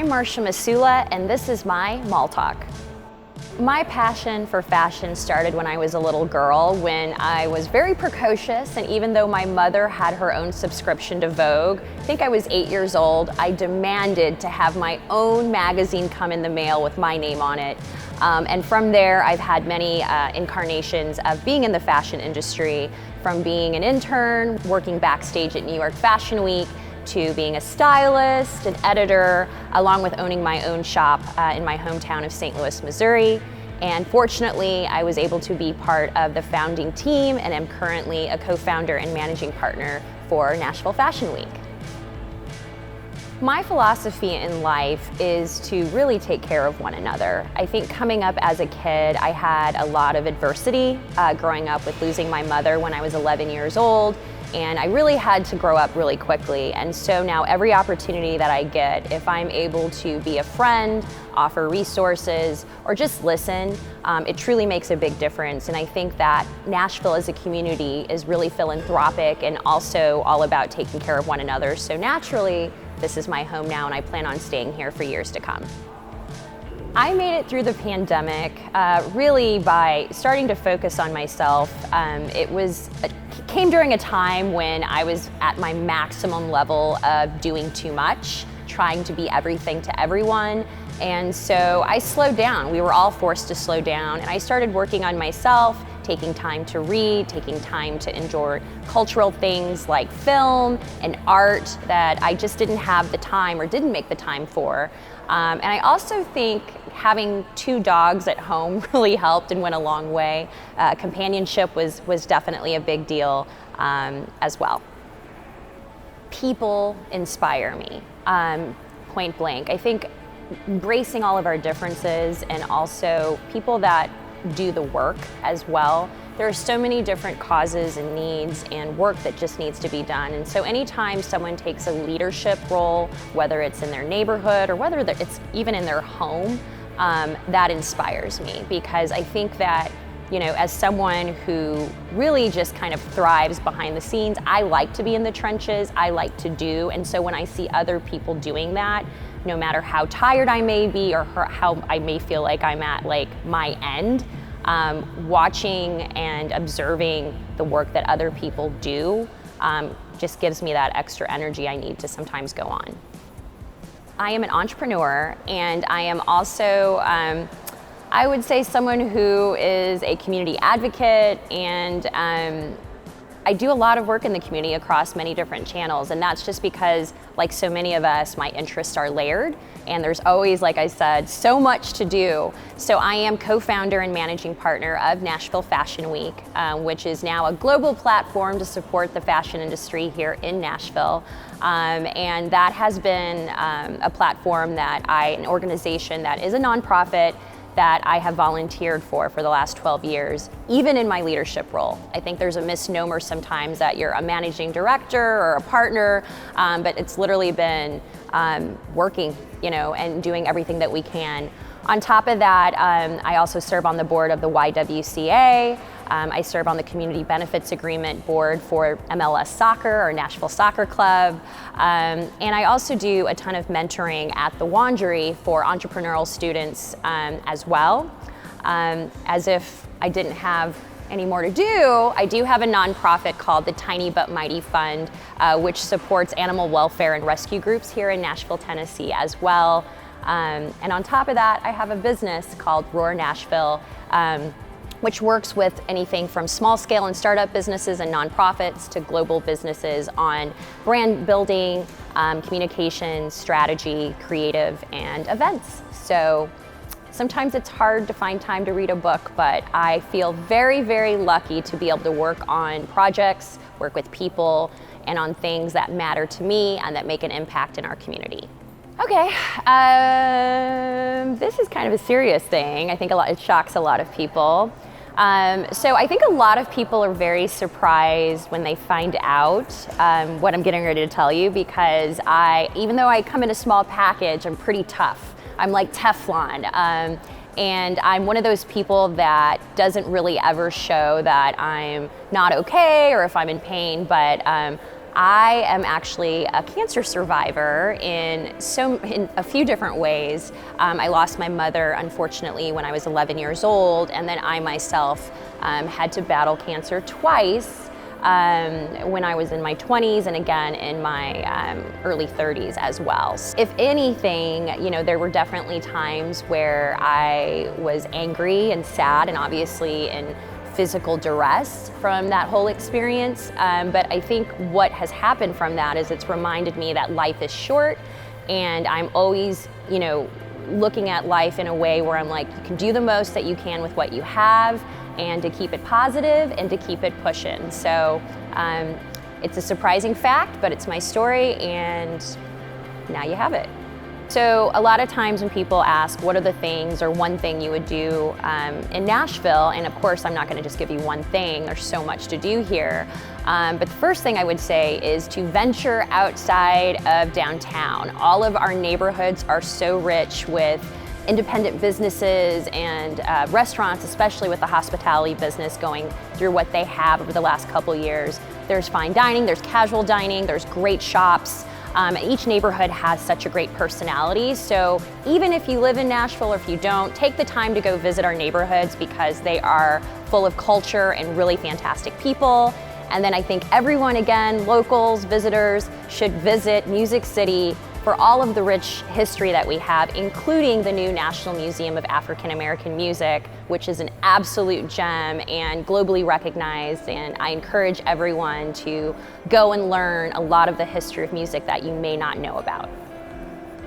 I'm Marica Masulla, and this is my mAll Talk. My passion for fashion started when I was a little girl, when I was very precocious, and even though my mother had her own subscription to Vogue, I think I was 8 years old, I demanded to have my own magazine come in the mail with my name on it. And from there, I've had many incarnations of being in the fashion industry, from being an intern, working backstage at New York Fashion Week, to being a stylist, an editor, along with owning my own shop in my hometown of St. Louis, Missouri. And fortunately, I was able to be part of the founding team and am currently a co-founder and managing partner for Nashville Fashion Week. My philosophy in life is to really take care of one another. I think coming up as a kid, I had a lot of adversity growing up with losing my mother when I was 11 years old. And I really had to grow up really quickly. And so now every opportunity that I get, if I'm able to be a friend, offer resources, or just listen, it truly makes a big difference. And I think that Nashville as a community is really philanthropic and also all about taking care of one another. So naturally, this is my home now, and I plan on staying here for years to come. I made it through the pandemic really by starting to focus on myself. It came during a time when I was at my maximum level of doing too much, trying to be everything to everyone. And so I slowed down. We were all forced to slow down, and I started working on myself, taking time to read, taking time to enjoy cultural things like film and art that I just didn't have the time or didn't make the time for. And I also think having 2 dogs at home really helped and went a long way. Companionship was definitely a big deal as well. People inspire me, point blank. I think embracing all of our differences and also people that do the work as well. There are so many different causes and needs and work that just needs to be done. And so anytime someone takes a leadership role, whether it's in their neighborhood or whether it's even in their home, that inspires me, because I think that, you know, as someone who really just kind of thrives behind the scenes, I like to be in the trenches, I like to do. And so when I see other people doing that, no matter how tired I may be or how I may feel like I'm at like my end, watching and observing the work that other people do just gives me that extra energy I need to sometimes go on. I am an entrepreneur, and I am also, I would say, someone who is a community advocate, and I do a lot of work in the community across many different channels, and that's just because, like so many of us, my interests are layered, and there's always, like I said, so much to do. So I am co-founder and managing partner of Nashville Fashion Week, which is now a global platform to support the fashion industry here in Nashville. And that has been a platform an organization that is a nonprofit that I have volunteered for the last 12 years, even in my leadership role. I think there's a misnomer sometimes that you're a managing director or a partner, but it's literally been working, you know, and doing everything that we can. On top of that, I also serve on the board of the YWCA. I serve on the Community Benefits Agreement board for MLS Soccer, or Nashville Soccer Club. And I also do a ton of mentoring at the Wandery for entrepreneurial students as well. As if I didn't have any more to do, I do have a nonprofit called the Tiny But Mighty Fund, which supports animal welfare and rescue groups here in Nashville, Tennessee as well. And on top of that, I have a business called Roar Nashville, which works with anything from small scale and startup businesses and nonprofits to global businesses on brand building, communications, strategy, creative, and events. So sometimes it's hard to find time to read a book, but I feel very, very lucky to be able to work on projects, work with people, and on things that matter to me and that make an impact in our community. Okay, this is kind of a serious thing. I think it shocks a lot of people. So I think a lot of people are very surprised when they find out what I'm getting ready to tell you, because even though I come in a small package, I'm pretty tough. I'm like Teflon. And I'm one of those people that doesn't really ever show that I'm not okay or if I'm in pain, but I am actually a cancer survivor in a few different ways. I lost my mother, unfortunately, when I was 11 years old, and then I myself had to battle cancer twice when I was in my 20s and again in my early 30s as well. If anything, there were definitely times where I was angry and sad and obviously in physical duress from that whole experience. But I think what has happened from that is it's reminded me that life is short, and I'm always, looking at life in a way where I'm like, you can do the most that you can with what you have, and to keep it positive and to keep it pushing. So it's a surprising fact, but it's my story, and now you have it. So a lot of times when people ask what are the things or one thing you would do in Nashville, and of course I'm not going to just give you one thing, there's so much to do here, but the first thing I would say is to venture outside of downtown. All of our neighborhoods are so rich with independent businesses and restaurants, especially with the hospitality business going through what they have over the last couple years. There's fine dining, there's casual dining, there's great shops. Each neighborhood has such a great personality. So even if you live in Nashville or if you don't, take the time to go visit our neighborhoods because they are full of culture and really fantastic people. And then I think everyone, again, locals, visitors, should visit Music City for all of the rich history that we have, including the new National Museum of African American Music, which is an absolute gem and globally recognized. And I encourage everyone to go and learn a lot of the history of music that you may not know about.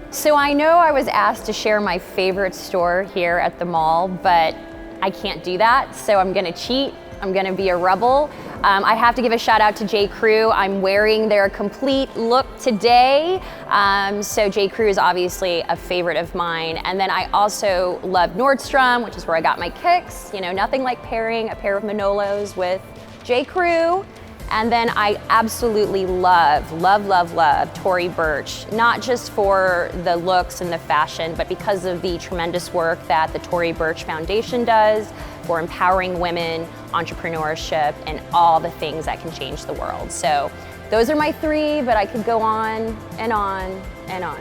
So I know I was asked to share my favorite store here at the mall, but I can't do that, so I'm gonna cheat. I'm gonna be a rebel. I have to give a shout out to J. Crew. I'm wearing their complete look today. So J. Crew is obviously a favorite of mine. And then I also love Nordstrom, which is where I got my kicks. Nothing like pairing a pair of Manolos with J. Crew. And then I absolutely love Tory Burch, not just for the looks and the fashion, but because of the tremendous work that the Tory Burch Foundation does for empowering women, entrepreneurship, and all the things that can change the world. So those are my three, but I could go on and on and on.